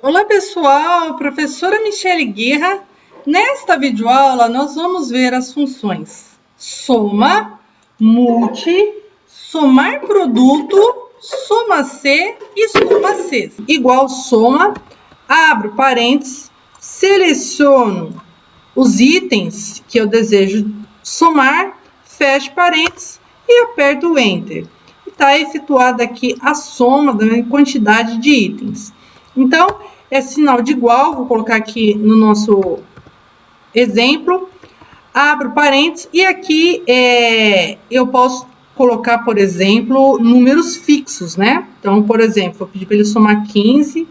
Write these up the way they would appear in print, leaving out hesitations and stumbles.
Olá pessoal, professora Michele Guerra. Nesta videoaula nós vamos ver as funções soma, multi, somar produto, soma C e soma C. Igual soma, abro parênteses, seleciono os itens que eu desejo somar, fecho parênteses e aperto o Enter. Está efetuada aqui a soma da quantidade de itens. Então, é sinal de igual, vou colocar aqui no nosso exemplo, abro parênteses e aqui eu posso colocar, por exemplo, números fixos, né? Então, por exemplo, vou pedir para ele somar 15,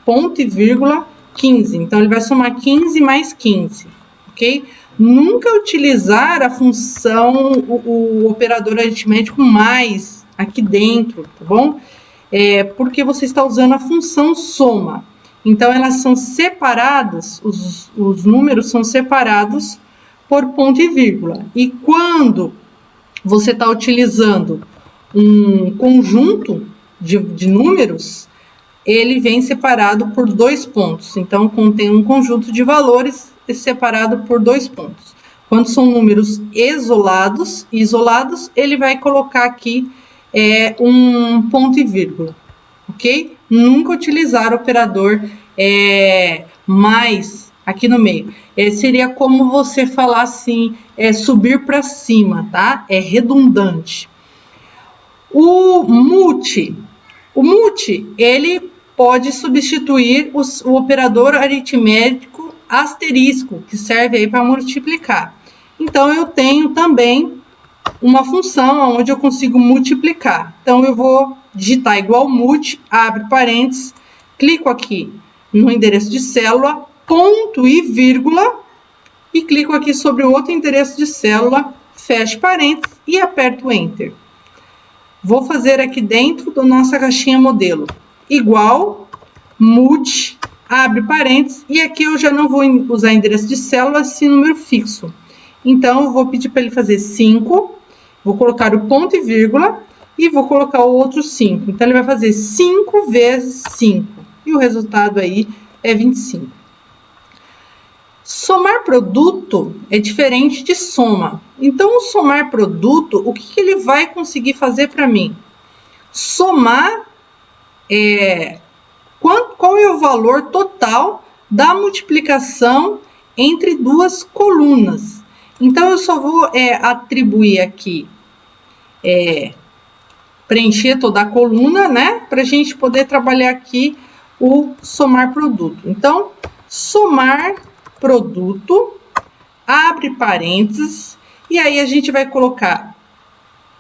ponto e vírgula 15. Então, ele vai somar 15 mais 15, ok? Nunca utilizar a função, o operador aritmético mais aqui dentro, tá bom? Porque você está usando a função soma. Então, elas são separadas, os números são separados por ponto e vírgula. E quando você está utilizando um conjunto de números, ele vem separado por 2 pontos. Então, contém um conjunto de valores separado por 2 pontos. Quando são números isolados, ele vai colocar aqui um ponto e vírgula, ok? Nunca utilizar o operador mais aqui no meio. Seria como você falar assim, subir para cima, tá? É redundante. O multi, ele pode substituir o operador aritmético asterisco, que serve aí para multiplicar. Então, eu tenho também uma função onde eu consigo multiplicar. Então, eu vou digitar igual multi, abre parênteses, clico aqui no endereço de célula, ponto e vírgula, e clico aqui sobre o outro endereço de célula, fecho parênteses e aperto Enter. Vou fazer aqui dentro da nossa caixinha modelo, igual multi, abre parênteses, e aqui eu já não vou usar endereço de célula, sim número fixo. Então, eu vou pedir para ele fazer 5, vou colocar o ponto e vírgula, e vou colocar o outro 5. Então, ele vai fazer 5 vezes 5. E o resultado aí é 25. Somar produto é diferente de soma. Então, o somar produto, o que ele vai conseguir fazer para mim? Somar qual é o valor total da multiplicação entre duas colunas. Então, eu só vou atribuir aqui preencher toda a coluna, né? Para a gente poder trabalhar aqui o somar produto. Então, somar produto, abre parênteses, e aí a gente vai colocar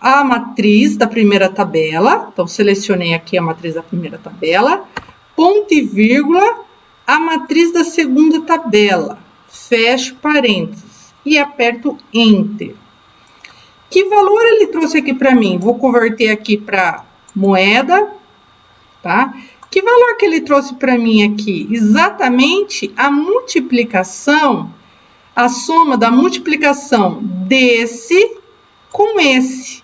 a matriz da primeira tabela. Então, selecionei aqui a matriz da primeira tabela, ponto e vírgula, a matriz da segunda tabela, fecho parênteses e aperto Enter. Que valor ele trouxe aqui para mim? Vou converter aqui para moeda, tá? Que valor que ele trouxe para mim aqui? Exatamente a multiplicação, a soma da multiplicação desse com esse.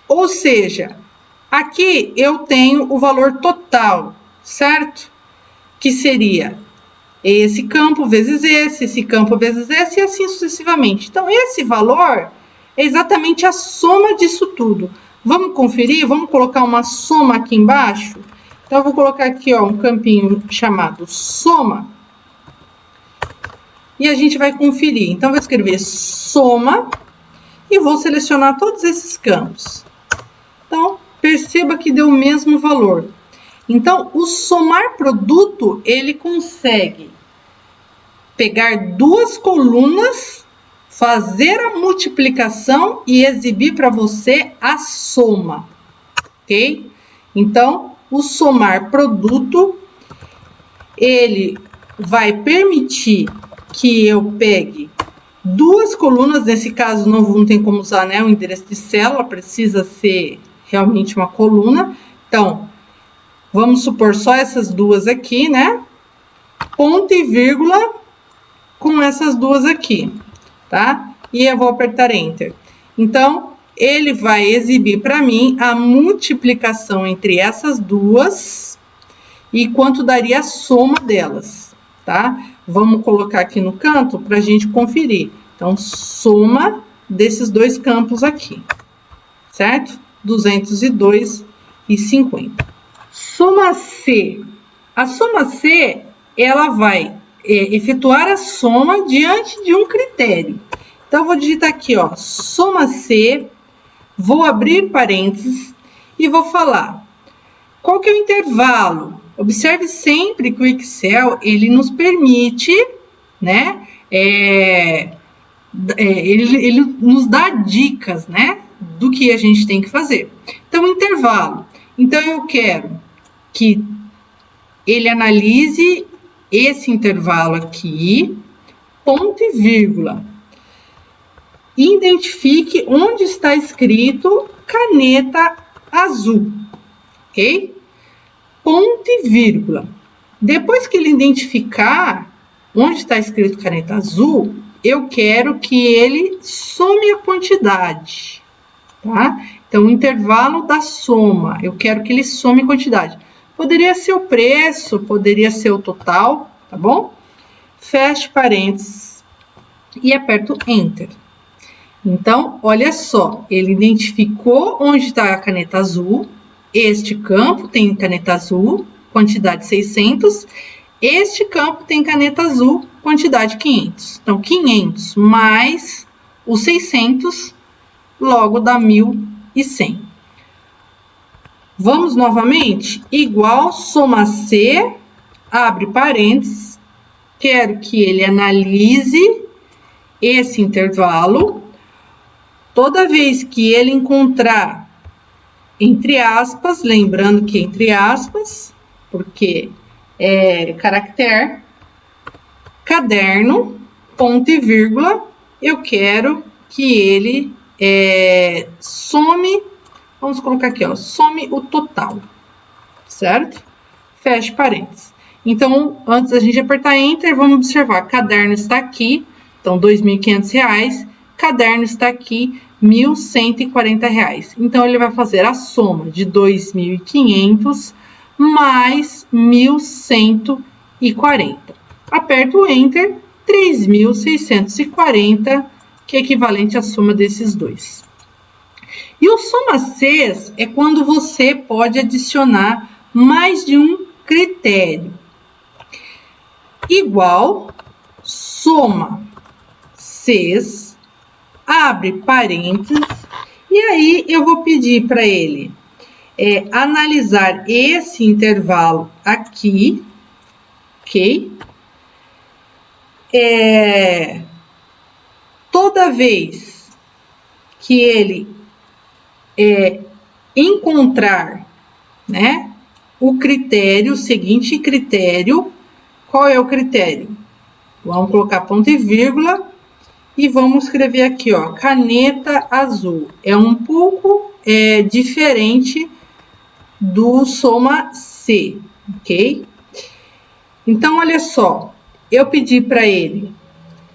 Ou seja, aqui eu tenho o valor total, certo? Que seria esse campo vezes esse campo vezes esse e assim sucessivamente. Então, esse valor é exatamente a soma disso tudo. Vamos conferir? Vamos colocar uma soma aqui embaixo? Então, eu vou colocar aqui um campinho chamado soma. E a gente vai conferir. Então, vou escrever soma e vou selecionar todos esses campos. Então, perceba que deu o mesmo valor. Então, o somar produto, ele consegue pegar duas colunas, fazer a multiplicação e exibir para você a soma, ok? Então, o somar produto, ele vai permitir que eu pegue duas colunas, nesse caso não tem como usar, né, o endereço de célula, precisa ser realmente uma coluna. Então, vamos supor só essas duas aqui, né? Ponto e vírgula com essas duas aqui, tá? E eu vou apertar Enter. Então, ele vai exibir para mim a multiplicação entre essas duas e quanto daria a soma delas, tá? Vamos colocar aqui no canto para a gente conferir. Então, soma desses dois campos aqui, certo? 202,50. Soma C. A soma C, ela vai efetuar a soma diante de um critério. Então, eu vou digitar aqui, ó, soma C, vou abrir parênteses e vou falar qual que é o intervalo. Observe sempre que o Excel, ele nos permite, né, ele nos dá dicas, né, do que a gente tem que fazer. Então, intervalo. Então, eu quero que ele analise esse intervalo aqui, ponto e vírgula. Identifique onde está escrito caneta azul, ok? Ponto e vírgula. Depois que ele identificar onde está escrito caneta azul, eu quero que ele some a quantidade, tá? Então, o intervalo da soma, eu quero que ele some a quantidade. Poderia ser o preço, poderia ser o total, tá bom? Feche parênteses e aperto Enter. Então, olha só, ele identificou onde está a caneta azul. Este campo tem caneta azul, quantidade 600. Este campo tem caneta azul, quantidade 500. Então, 500 mais os 600, logo dá 1.100. Vamos novamente? Igual, soma C, abre parênteses. Quero que ele analise esse intervalo. Toda vez que ele encontrar entre aspas, lembrando que entre aspas, porque é caractere, caderno, ponto e vírgula, eu quero que ele some, vamos colocar aqui, ó, some o total, certo? Feche parênteses. Então, antes da gente apertar Enter, vamos observar, caderno está aqui, então R$ 2.500, caderno está aqui, R$ 1.140. Então, ele vai fazer a soma de 2.500 mais 1.140. Aperto o Enter, 3.640, que é equivalente à soma desses dois. E o soma Cs é quando você pode adicionar mais de um critério. Igual, soma Cs, abre parênteses, e aí eu vou pedir para ele analisar esse intervalo aqui, ok? Toda vez que ele encontrar, né, o critério, o seguinte critério, qual é o critério? Vamos colocar ponto e vírgula e vamos escrever aqui, ó, caneta azul. É um pouco diferente do soma C, ok? Então, olha só, eu pedi para ele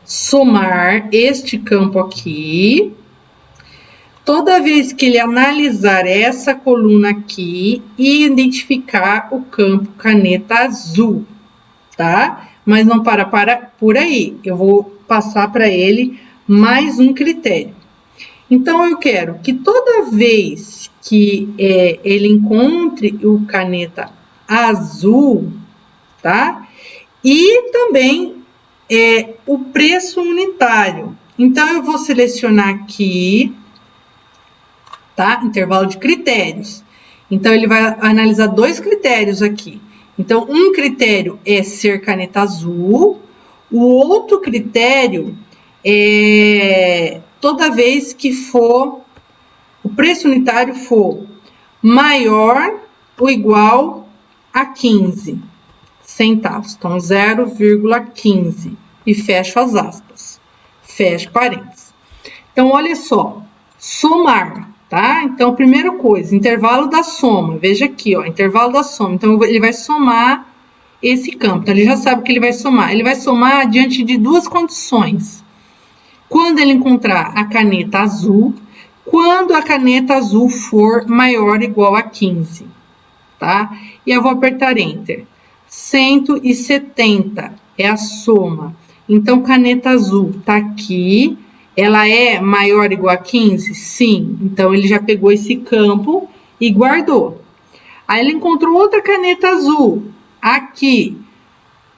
somar este campo aqui. Toda vez que ele analisar essa coluna aqui e identificar o campo caneta azul, tá? Mas não para por aí, eu vou passar para ele mais um critério. Então, eu quero que toda vez que ele encontre o caneta azul, tá? E também o preço unitário. Então, eu vou selecionar aqui, tá? Intervalo de critérios. Então, ele vai analisar dois critérios aqui. Então, um critério é ser caneta azul, o outro critério é toda vez que for, o preço unitário for maior ou igual a 15 centavos. Então, 0,15 e fecho as aspas, fecho parênteses. Então, olha só, somar, tá? Então, primeira coisa, intervalo da soma, veja aqui, ó, intervalo da soma. Então, ele vai somar esse campo, então ele já sabe que ele vai somar. Ele vai somar diante de duas condições. Quando ele encontrar a caneta azul, quando a caneta azul for maior ou igual a 15, tá? E eu vou apertar Enter. 170 é a soma. Então, caneta azul tá aqui. Ela é maior ou igual a 15? Sim. Então, ele já pegou esse campo e guardou. Aí, ele encontrou outra caneta azul. Aqui,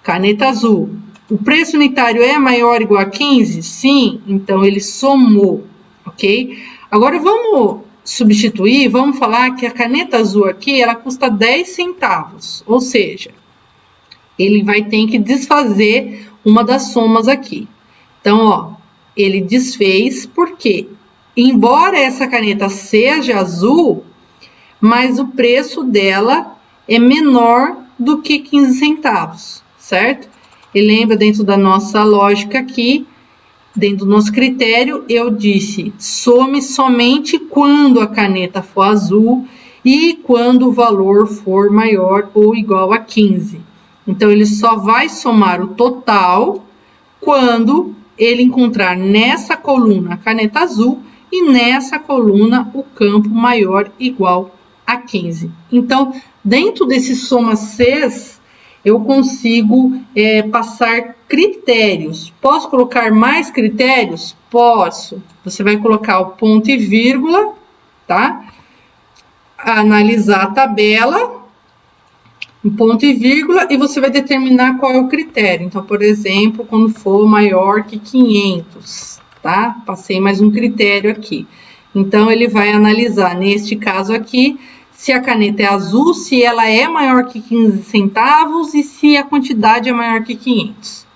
caneta azul. O preço unitário é maior ou igual a 15? Sim. Então, ele somou, ok? Agora, vamos substituir, vamos falar que a caneta azul aqui, ela custa 10 centavos. Ou seja, ele vai ter que desfazer uma das somas aqui. Então, ó, ele desfez porque, embora essa caneta seja azul, mas o preço dela é menor do que 15 centavos, certo? E lembra, dentro da nossa lógica aqui, dentro do nosso critério, eu disse, some somente quando a caneta for azul e quando o valor for maior ou igual a 15. Então, ele só vai somar o total quando ele encontrar nessa coluna a caneta azul e nessa coluna o campo maior igual a 15. Então, dentro desse soma Cs, eu consigo passar critérios. Posso colocar mais critérios? Posso. Você vai colocar o ponto e vírgula, tá? Analisar a tabela, um ponto e vírgula, e você vai determinar qual é o critério. Então, por exemplo, quando for maior que 500, tá? Passei mais um critério aqui. Então, ele vai analisar, neste caso aqui, se a caneta é azul, se ela é maior que 15 centavos e se a quantidade é maior que 500.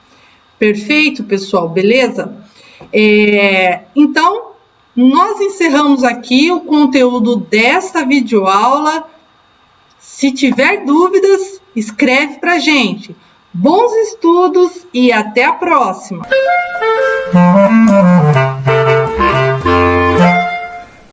Perfeito, pessoal? Beleza? Então, nós encerramos aqui o conteúdo desta videoaula. Se tiver dúvidas, escreve pra gente. Bons estudos e até a próxima!